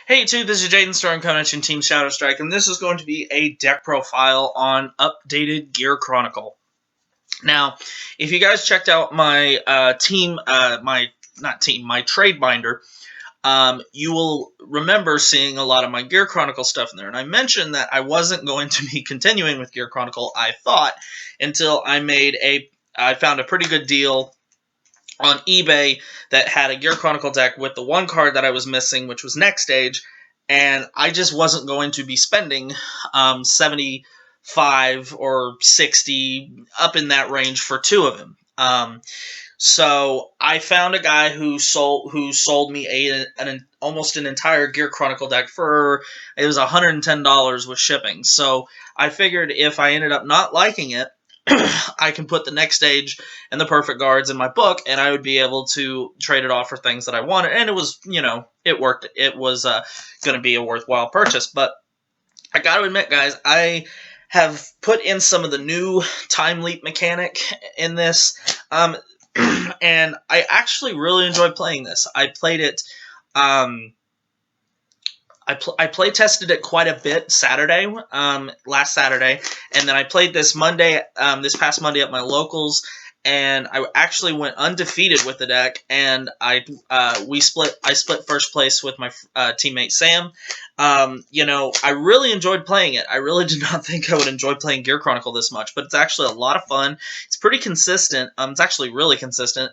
Hey YouTube, this is Jaden Storm coming to Team Shadow Strike, and this is going to be a deck profile on updated Gear Chronicle. Now, if you guys checked out my my trade binder, you will remember seeing a lot of my Gear Chronicle stuff in there. And I mentioned that I wasn't going to be continuing with Gear Chronicle, I thought, until I found a pretty good deal on eBay that had a Gear Chronicle deck with the one card that I was missing, which was Next Stage, and I just wasn't going to be spending 75 or 60 up in that range for two of them. So I found a guy who sold me almost an entire Gear Chronicle deck for it was $110 with shipping. So I figured if I ended up not liking it, I can put the Next Stage and the Perfect Guards in my book, and I would be able to trade it off for things that I wanted. And it was, it worked. It was going to be a worthwhile purchase. But I got to admit, guys, I have put in some of the new time leap mechanic in this, and I actually really enjoyed playing this. I played it. I play tested it quite a bit Saturday, last Saturday, and then I played this Monday, this past Monday at my locals, and I actually went undefeated with the deck, and I split first place with my teammate Sam. I really enjoyed playing it. I really did not think I would enjoy playing Gear Chronicle this much, but it's actually a lot of fun. It's pretty consistent. It's actually really consistent.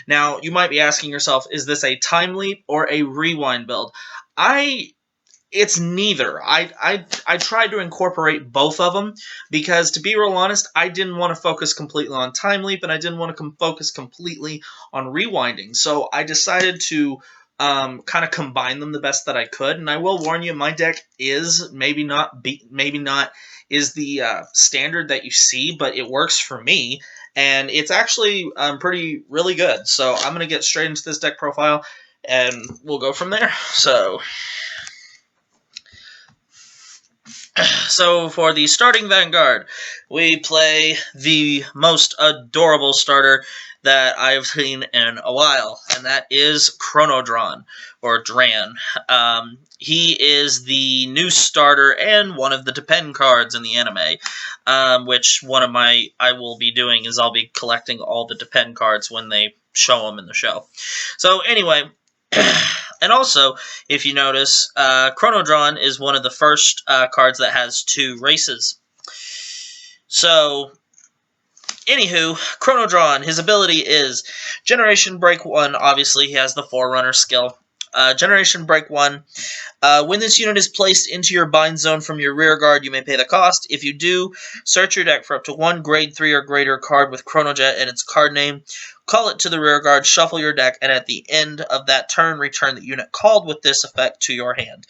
Now you might be asking yourself, is this a time leap or a rewind build? It's neither. I tried to incorporate both of them because, to be real honest, I didn't want to focus completely on Time Leap and I didn't want to focus completely on rewinding. So I decided to kind of combine them the best that I could. And I will warn you, my deck is maybe not is the standard that you see, but it works for me. And it's actually really good. So I'm going to get straight into this deck profile and we'll go from there. So for the starting Vanguard, we play the most adorable starter that I've seen in a while, and that is Chronodron, or Dran. He is the new starter and one of the Depend cards in the anime, which I will be doing is I'll be collecting all the Depend cards when they show them in the show. So anyway, and also, if you notice, Chronodron is one of the first cards that has two races. So, anywho, Chronodron, his ability is Generation Break 1. Obviously, he has the Forerunner skill. Generation Break 1. When this unit is placed into your bind zone from your rear guard, you may pay the cost. If you do, search your deck for up to one grade 3 or greater card with Chronojet and its card name. Call it to the rear guard, shuffle your deck, and at the end of that turn, return the unit called with this effect to your hand.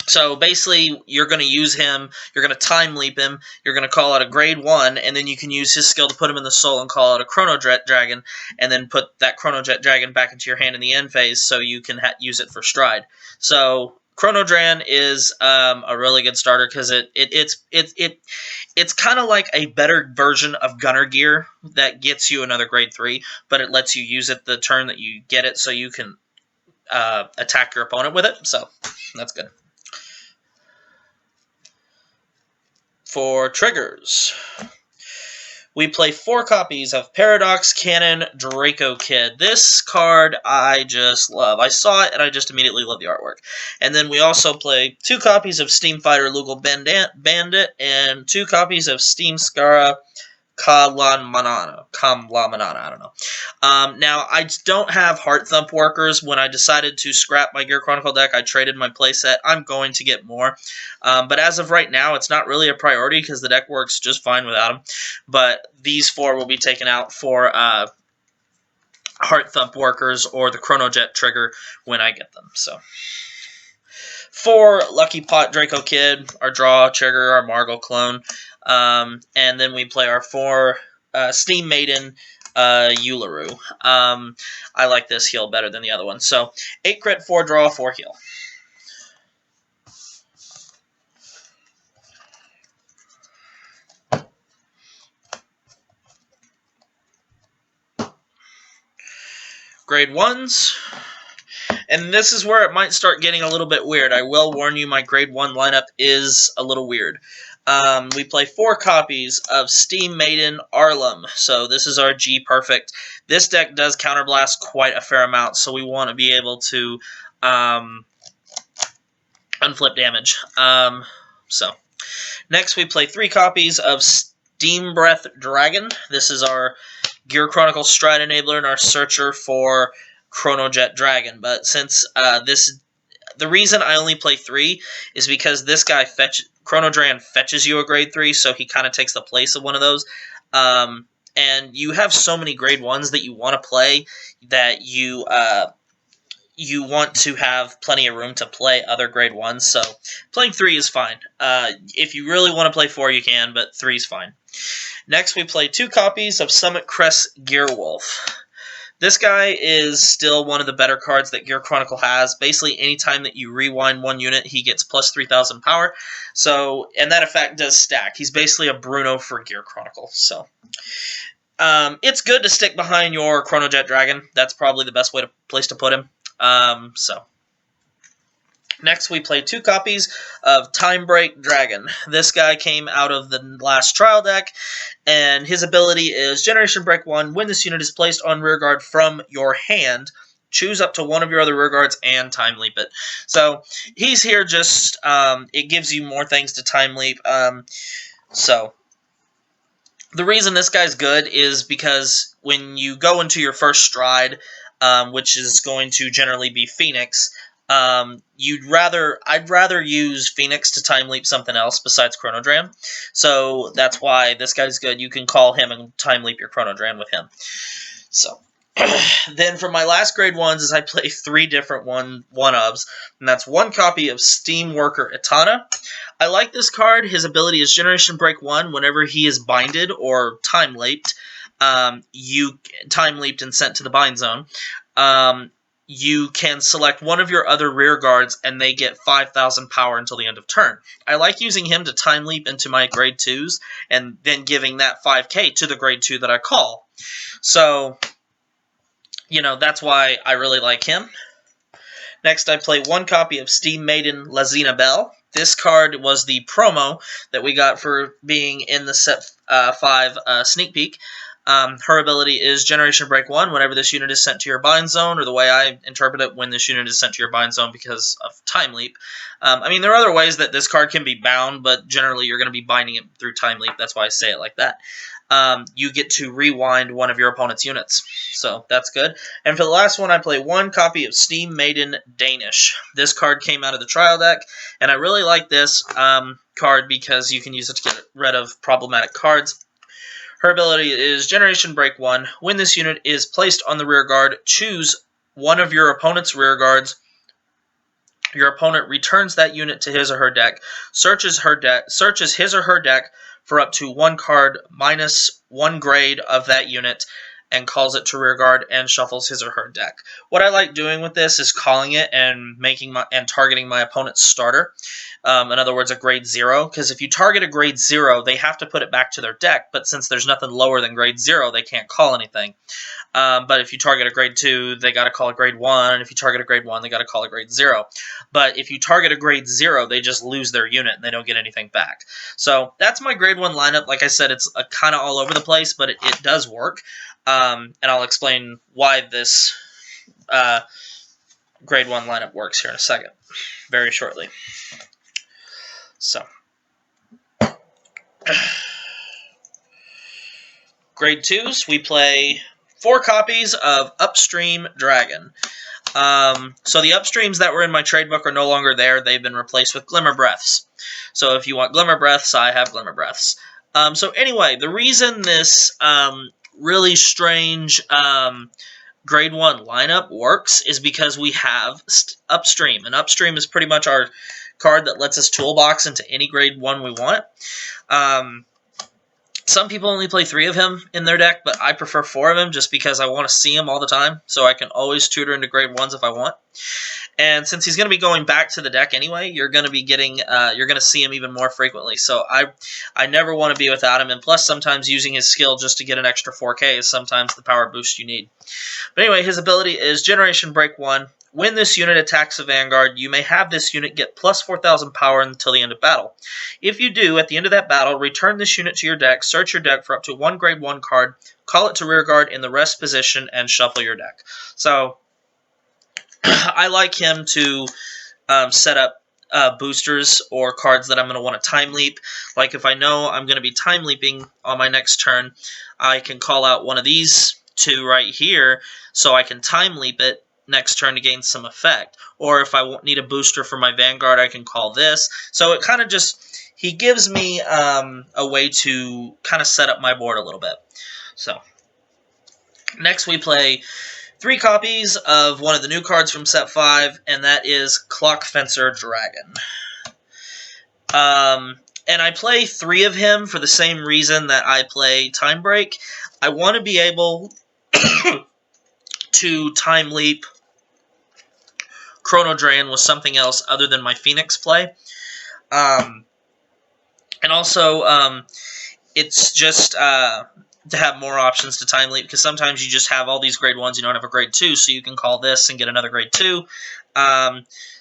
So basically, you're going to use him, you're going to time leap him, you're going to call out a grade 1, and then you can use his skill to put him in the soul and call out a Chronojet Dragon, and then put that Chronojet Dragon back into your hand in the end phase so you can use it for stride. So Chronodran is a really good starter because it's kind of like a better version of Gunner Gear that gets you another grade 3, but it lets you use it the turn that you get it so you can attack your opponent with it, so that's good. For triggers, we play 4 copies of Paradox Cannon Draco Kid. This card I just love. I saw it and I just immediately love the artwork. And then we also play 2 copies of Steam Fighter Lugal Bandit and 2 copies of Steam Skara Kamlamanana, I don't know. Now, I don't have Heart Thump Workers. When I decided to scrap my Gear Chronicle deck, I traded my playset. I'm going to get more. But as of right now, it's not really a priority because the deck works just fine without them. But these 4 will be taken out for Heart Thump Workers or the Chronojet trigger when I get them. So, for Lucky Pot Draco Kid, our draw trigger, our Margot clone. And then we play our 4 Steam Maiden Uluru. I like this heal better than the other one. So 8 crit, 4 draw, 4 heal. Grade 1s. And this is where it might start getting a little bit weird. I will warn you, my grade 1 lineup is a little weird. We play 4 copies of Steam Maiden Arlem. So this is our G Perfect. This deck does counterblast quite a fair amount, so we want to be able to unflip damage. Next we play 3 copies of Steam Breath Dragon. This is our Gear Chronicle Stride Enabler and our searcher for Chronojet Dragon. But since the reason I only play 3 is because this guy Chronodran fetches you a grade 3, so he kind of takes the place of one of those. And you have so many grade 1s that you want to play that you want to have plenty of room to play other grade 1s, so playing 3 is fine. If you really want to play 4, you can, but 3 is fine. Next, we play 2 copies of Summit Crest Gearwolf. This guy is still one of the better cards that Gear Chronicle has. Basically, anytime that you rewind 1 unit, he gets plus 3,000 power. So, and that effect does stack. He's basically a Bruno for Gear Chronicle. So, it's good to stick behind your Chronojet Dragon. That's probably the best place to put him. Next, we play 2 copies of Time Break Dragon. This guy came out of the last trial deck, and his ability is Generation Break 1. When this unit is placed on rearguard from your hand, choose up to one of your other rearguards and Time Leap it. So, he's here just, it gives you more things to Time Leap. The reason this guy's good is because when you go into your first stride, which is going to generally be Phoenix, I'd rather use Phoenix to Time Leap something else besides Chronodran. So that's why this guy's good. You can call him and Time Leap your Chronodran with him. So then for my last grade 1s is I play 3 different one-ofs, and that's 1 copy of Steam Worker Itana. I like this card. His ability is Generation Break 1. Whenever he is binded or Time Leaped, you Time Leaped and sent to the bind zone. You can select one of your other rear guards, and they get 5,000 power until the end of turn. I like using him to Time Leap into my grade 2s, and then giving that 5k to the grade 2 that I call. So, you know, that's why I really like him. Next, I play 1 copy of Steam Maiden Lazina Bell. This card was the promo that we got for being in the set 5 sneak peek. Her ability is Generation Break 1 whenever this unit is sent to your bind zone, or the way I interpret it, when this unit is sent to your bind zone because of Time Leap. I mean, there are other ways that this card can be bound, but generally you're going to be binding it through Time Leap. That's why I say it like that. You get to rewind one of your opponent's units. So that's good. And for the last one, I play 1 copy of Steam Maiden Danish. This card came out of the trial deck, and I really like this card because you can use it to get rid of problematic cards. Her ability is Generation Break 1. When this unit is placed on the rear guard, choose one of your opponent's rear guards. Your opponent returns that unit to his or her deck, searches his or her deck for up to 1 card minus 1 grade of that unit, and calls it to rear guard and shuffles his or her deck. What I like doing with this is calling it and targeting my opponent's starter. In other words, a grade 0, because if you target a grade 0, they have to put it back to their deck, but since there's nothing lower than grade 0, they can't call anything. But if you target a grade 2, they got to call a grade 1, and if you target a grade 1, they got to call a grade 0. But if you target a grade 0, they just lose their unit, and they don't get anything back. So that's my grade 1 lineup. Like I said, it's kind of all over the place, but it does work. And I'll explain why this grade 1 lineup works here in a second, very shortly. So, grade 2s, we play 4 copies of Upstream Dragon. So the Upstreams that were in my trade book are no longer there. They've been replaced with Glimmer Breaths. So if you want Glimmer Breaths, I have Glimmer Breaths. So anyway, the reason this really strange grade 1 lineup works is because we have Upstream. And Upstream is pretty much our card that lets us toolbox into any grade 1 we want. Some people only play 3 of him in their deck, but I prefer 4 of him just because I want to see him all the time, so I can always tutor into grade 1s if I want. And since he's going to be going back to the deck anyway, you're going to be getting, you're going to see him even more frequently. So I never want to be without him, and plus sometimes using his skill just to get an extra 4K is sometimes the power boost you need. But anyway, his ability is Generation Break 1. when this unit attacks a Vanguard, you may have this unit get plus 4,000 power until the end of battle. If you do, at the end of that battle, return this unit to your deck, search your deck for up to one grade 1 card, call it to rearguard in the rest position, and shuffle your deck. So, I like him to set up boosters or cards that I'm going to want to time leap. Like if I know I'm going to be time leaping on my next turn, I can call out one of these two right here so I can time leap it next turn to gain some effect. Or if I need a booster for my Vanguard, I can call this. So it kind of just, he gives me a way to kind of set up my board a little bit. So next we play 3 copies of one of the new cards from set 5, and that is Clock Fencer Dragon. And I play 3 of him for the same reason that I play Time Break. I want to be able to time leap Chrono Drain with something else other than my Phoenix play. And also, it's just to have more options to time leap, because sometimes you just have all these grade 1s, you don't have a grade 2, so you can call this and get another grade 2.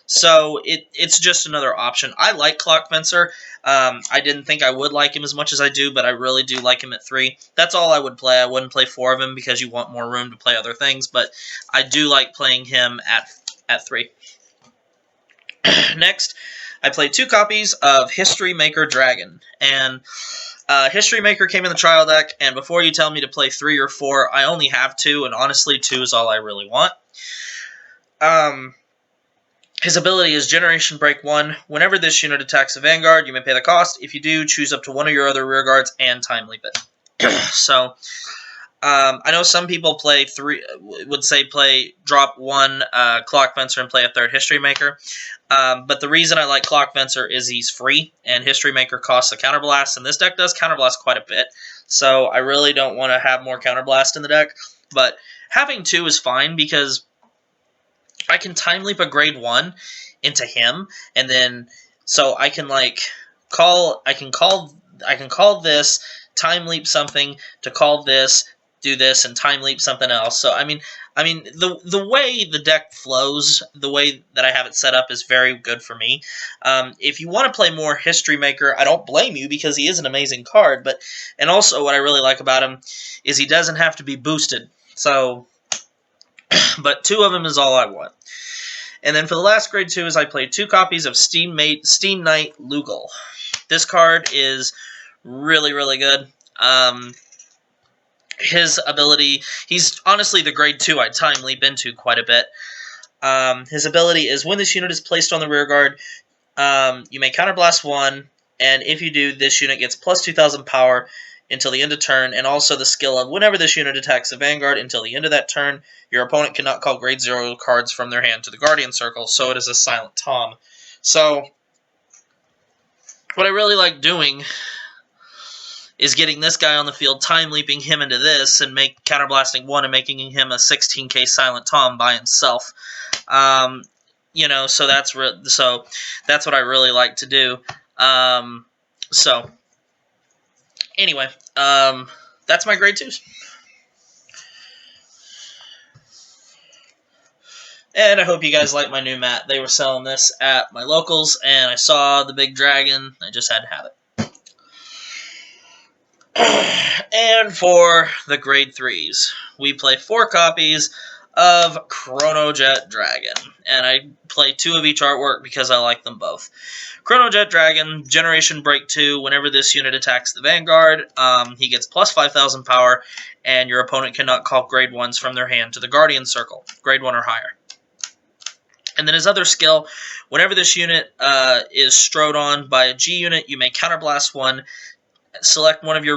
So it's just another option. I like Clock Fencer. I didn't think I would like him as much as I do, but I really do like him at 3. That's all I would play. I wouldn't play 4 of him because you want more room to play other things, but I do like playing him at 3. Next, I played 2 copies of History Maker Dragon, and History Maker came in the trial deck, and before you tell me to play 3 or 4, I only have 2, and honestly, 2 is all I really want. His ability is Generation Break 1. Whenever this unit attacks a Vanguard, you may pay the cost. If you do, choose up to one of your other rear guards and time leap it. So, I know some people play drop 1 Clock Fencer and play a 3rd History Maker. But the reason I like Clock Fencer is he's free, and History Maker costs a Counterblast, and this deck does Counterblast quite a bit. So I really don't want to have more Counterblast in the deck. But having 2 is fine, because I can time leap a grade 1 into him, and then so I can call this, time leap something to call this, do this, and time leap something else. So I mean the way the deck flows, the way that I have it set up is very good for me. If you want to play more History Maker, I don't blame you, because he is an amazing card. And also what I really like about him is he doesn't have to be boosted. So, but 2 of them is all I want. And then for the last grade 2 is I played 2 copies of Steam Knight Lugal. This card is really, really good. His ability, he's honestly the grade 2 I time leap into quite a bit. His ability is when this unit is placed on the rear guard, you may counterblast 1, and if you do, this unit gets plus 2,000 power until the end of turn, and also the skill of whenever this unit attacks a Vanguard until the end of that turn, your opponent cannot call grade 0 cards from their hand to the Guardian Circle, so it is a Silent Tom. So, what I really like doing is getting this guy on the field, time leaping him into this, and counterblasting 1 and making him a 16k Silent Tom by himself. So that's what I really like to do. So anyway, that's my grade 2s. And I hope you guys like my new mat. They were selling this at my locals, and I saw the big dragon. I just had to have it. And for the grade 3s, we play 4 copies of Chrono Jet Dragon. And I play 2 of each artwork because I like them both. Chrono Jet Dragon, Generation Break 2. Whenever this unit attacks the Vanguard, he gets plus 5,000 power, and your opponent cannot call grade 1s from their hand to the Guardian Circle, grade 1 or higher. And then his other skill, whenever this unit is strode on by a G unit, you may counterblast 1, select one of your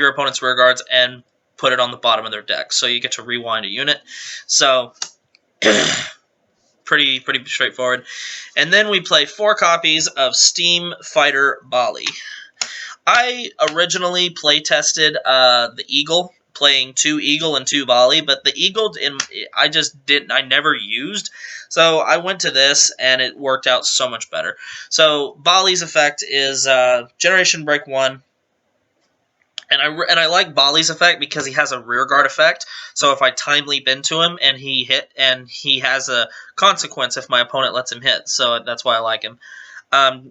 opponent's rear guards, and put it on the bottom of their deck. So you get to rewind a unit. So pretty straightforward. And then we play 4 copies of Steam Fighter Bali. I originally play tested the Eagle, playing 2 Eagle and 2 Bali, but the Eagle I never used. So I went to this, and it worked out so much better. So Bali's effect is Generation Break 1, And I like Bali's effect because he has a rear guard effect. So if I time leap into him and he hit, and he has a consequence if my opponent lets him hit. So that's why I like him.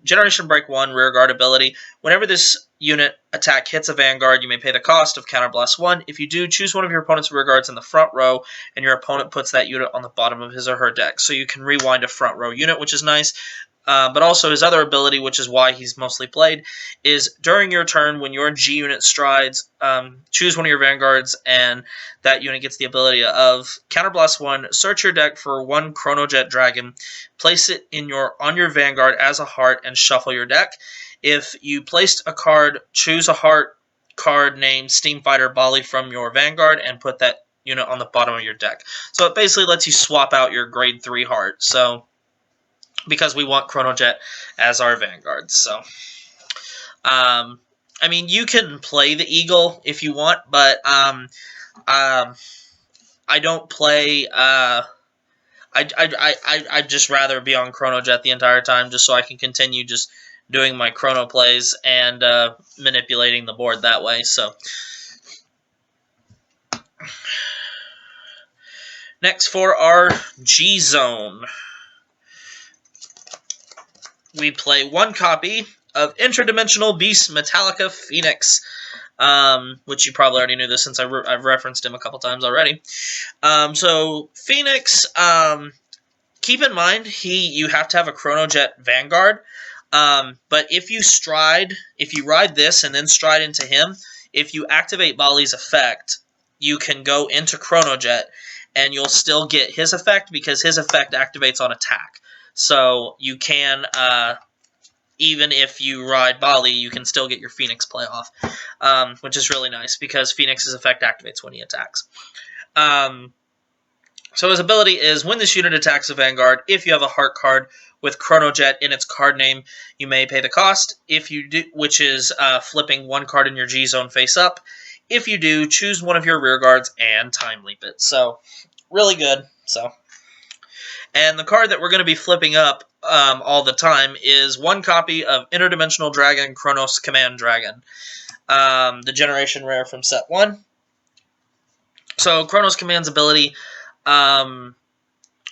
Generation Break 1, rear guard ability. Whenever this unit attack hits a Vanguard, you may pay the cost of Counterblast 1. If you do, choose one of your opponent's rear guards in the front row, and your opponent puts that unit on the bottom of his or her deck. So you can rewind a front row unit, which is nice. But also his other ability, which is why he's mostly played, is during your turn, when your G unit strides, choose one of your Vanguards, and that unit gets the ability of Counterblast 1, search your deck for one Chronojet Dragon, place it on your Vanguard as a heart, and shuffle your deck. If you placed a card, choose a heart card named Steamfighter Bali from your Vanguard, and put that unit on the bottom of your deck. So it basically lets you swap out your grade 3 heart. So because we want Chronojet as our Vanguard. So, I mean, you can play the Eagle if you want, but I don't play. I'd just rather be on Chronojet the entire time, just so I can continue just doing my Chrono plays and manipulating the board that way. So, next for our G Zone, we play one copy of Interdimensional Beast Metallica Phoenix, which you probably already knew this since I've referenced him a couple times already. So Phoenix, keep in mind you have to have a Chronojet Vanguard, but if you ride this and then stride into him, if you activate Bali's effect, you can go into Chronojet, and you'll still get his effect because his effect activates on attack. So you can, even if you ride Bali, you can still get your Phoenix play off, which is really nice because Phoenix's effect activates when he attacks. So his ability is, when this unit attacks a Vanguard, if you have a heart card with Chronojet in its card name, you may pay the cost, if you do, which is flipping one card in your G zone face up. If you do, choose one of your rear guards and time leap it. So, really good. And the card that we're going to be flipping up all the time is one copy of Interdimensional Dragon Chronos Command Dragon, the generation rare from set 1. So Chronos Command's ability, when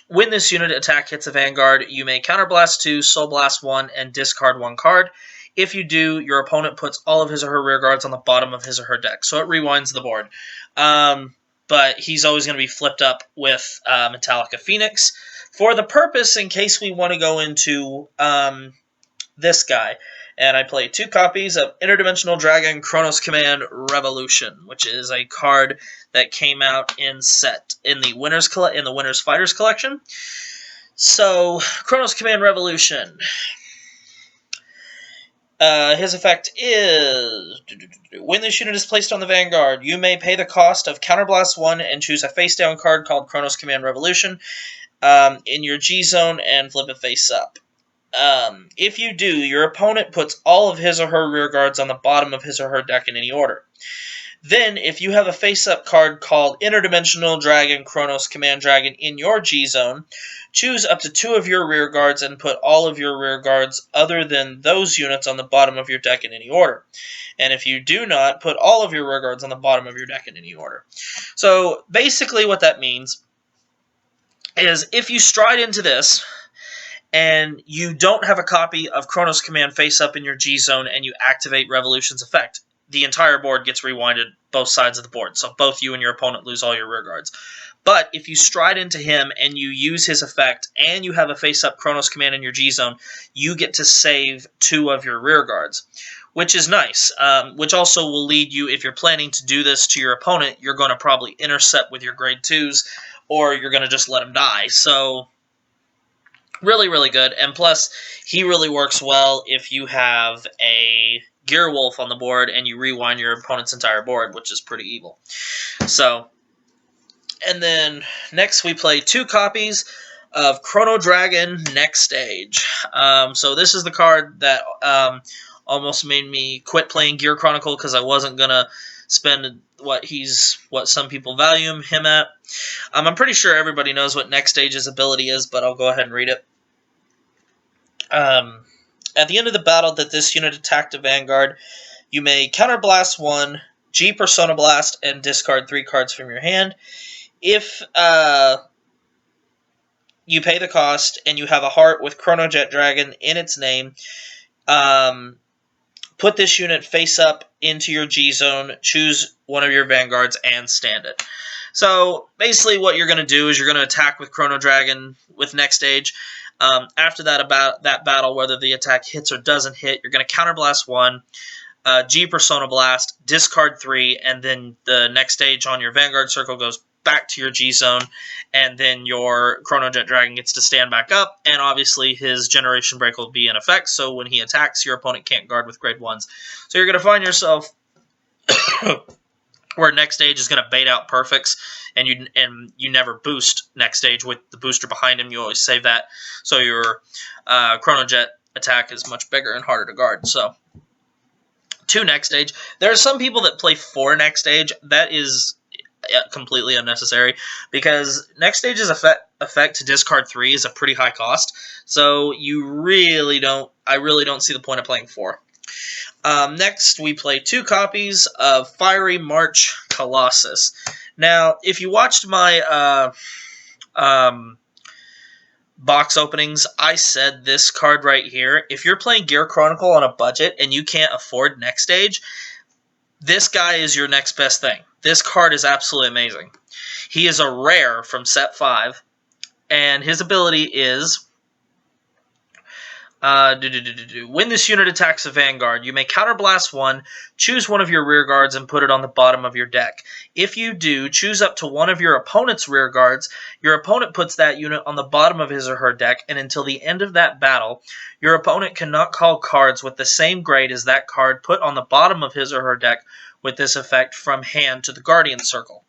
this unit attack hits a Vanguard, you may Counterblast 2, Soul Blast 1, and discard one card. If you do, your opponent puts all of his or her rear guards on the bottom of his or her deck, so it rewinds the board. But he's always going to be flipped up with Metallica Phoenix for the purpose, in case we want to go into this guy. And I play 2 copies of Interdimensional Dragon Chronos Command Revolution, which is a card that came out in the Winners Fighters collection. So, Chronos Command Revolution. His effect is, when this unit is placed on the Vanguard, you may pay the cost of Counterblast 1 and choose a face-down card called Chronos Command Revolution in your G zone and flip it face up. If you do, your opponent puts all of his or her rear guards on the bottom of his or her deck in any order. Then, if you have a face-up card called Interdimensional Dragon Chronos Command Dragon in your G zone, choose up to 2 of your rear guards and put all of your rear guards other than those units on the bottom of your deck in any order. And if you do not, put all of your rear guards on the bottom of your deck in any order. So, basically what that means is, if you stride into this, and you don't have a copy of Chronos Command face-up in your G zone, and you activate Revolution's effect, the entire board gets rewinded, both sides of the board. So both you and your opponent lose all your rear guards. But if you stride into him and you use his effect, and you have a face-up Chronos Command in your G zone, you get to save 2 of your rear guards, which is nice. Which also will lead you, if you're planning to do this to your opponent, you're going to probably intercept with your grade 2s, or you're going to just let him die. So, really, really good. And plus, he really works well if you have a Gearwolf on the board and you rewind your opponent's entire board, which is pretty evil. So, and then next we play 2 copies of Chrono Dragon Next Stage. So this is the card that almost made me quit playing Gear Chronicle because I wasn't going to spend what some people value him at. I'm pretty sure everybody knows what Next Stage's ability is, but I'll go ahead and read it. At the end of the battle that this unit attacked a Vanguard, you may Counterblast 1, G Persona Blast and discard 3 cards from your hand. If you pay the cost and you have a heart with Chronojet Dragon in its name, put this unit face up into your G zone, choose one of your Vanguards, and stand it. So basically what you're going to do is you're going to attack with Chrono Dragon with next stage. After that battle, whether the attack hits or doesn't hit, you're going to counterblast 1, G Persona Blast, discard 3, and then the next stage on your Vanguard circle goes back to your G zone, and then your Chronojet Dragon gets to stand back up, and obviously his Generation Break will be in effect, so when he attacks, your opponent can't guard with grade 1s. So you're going to find yourself where next stage is going to bait out perfects, and you never boost next stage with the booster behind him. You always save that, so your Chronojet attack is much bigger and harder to guard. So 2 next stage. There are some people that play 4 next stage. That is completely unnecessary, because next stage's effect to discard 3 is a pretty high cost, so I really don't see the point of playing 4. Next, we play 2 copies of Fiery March Colossus. Now, if you watched my box openings, I said this card right here, if you're playing Gear Chronicle on a budget and you can't afford next stage, this guy is your next best thing. This card is absolutely amazing. He is a rare from set 5, and his ability is when this unit attacks a Vanguard, you may counterblast 1, choose one of your rear guards, and put it on the bottom of your deck. If you do, choose up to one of your opponent's rear guards. Your opponent puts that unit on the bottom of his or her deck, and until the end of that battle, your opponent cannot call cards with the same grade as that card put on the bottom of his or her deck with this effect from hand to the Guardian Circle.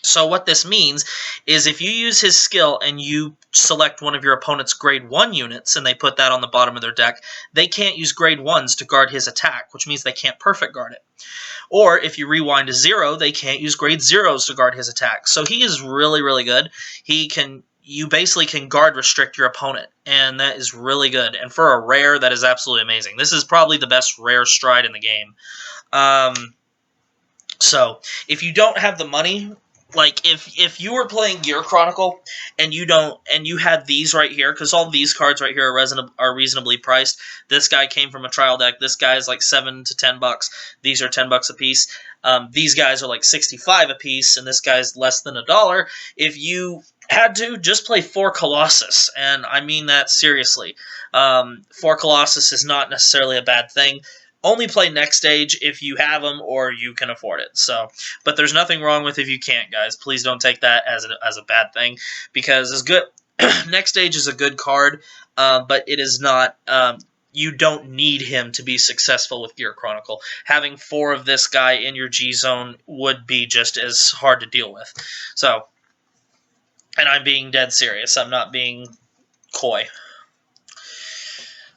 So what this means is if you use his skill and you select one of your opponent's grade 1 units and they put that on the bottom of their deck, they can't use grade 1s to guard his attack, which means they can't perfect guard it. Or if you rewind to 0, they can't use grade 0s to guard his attack. So he is really, really good. You basically can guard restrict your opponent, and that is really good. And for a rare, that is absolutely amazing. This is probably the best rare stride in the game. So if you don't have the money, like if you were playing Gear Chronicle and you had these right here, because all these cards right here are reasonably priced. This guy came from a trial deck. This guy is like $7 to $10. These are $10 a piece. These guys are like $65 a piece, and this guy's less than $1. If you had to, just play 4 Colossus, and I mean that seriously. 4 Colossus is not necessarily a bad thing. Only play next stage if you have them or you can afford it. So, but there's nothing wrong with if you can't, guys. Please don't take that as a bad thing, because it's good. Next stage is a good card, but it is not. You don't need him to be successful with Gear Chronicle. Having 4 of this guy in your G zone would be just as hard to deal with. So, and I'm being dead serious. I'm not being coy.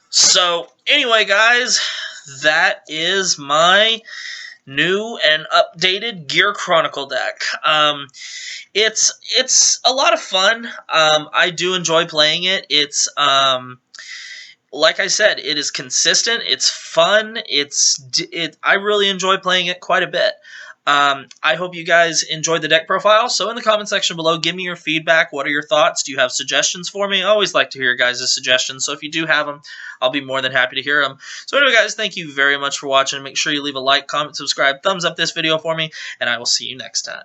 So, anyway, guys, that is my new and updated Gear Chronicle deck. It's a lot of fun. I do enjoy playing it. It's like I said, it is consistent. It's fun. I really enjoy playing it quite a bit. I hope you guys enjoyed the deck profile. So in the comment section below, give me your feedback. What are your thoughts? Do you have suggestions for me? I always like to hear your guys' suggestions. So if you do have them, I'll be more than happy to hear them. So anyway, guys, thank you very much for watching. Make sure you leave a like, comment, subscribe, thumbs up this video for me, and I will see you next time.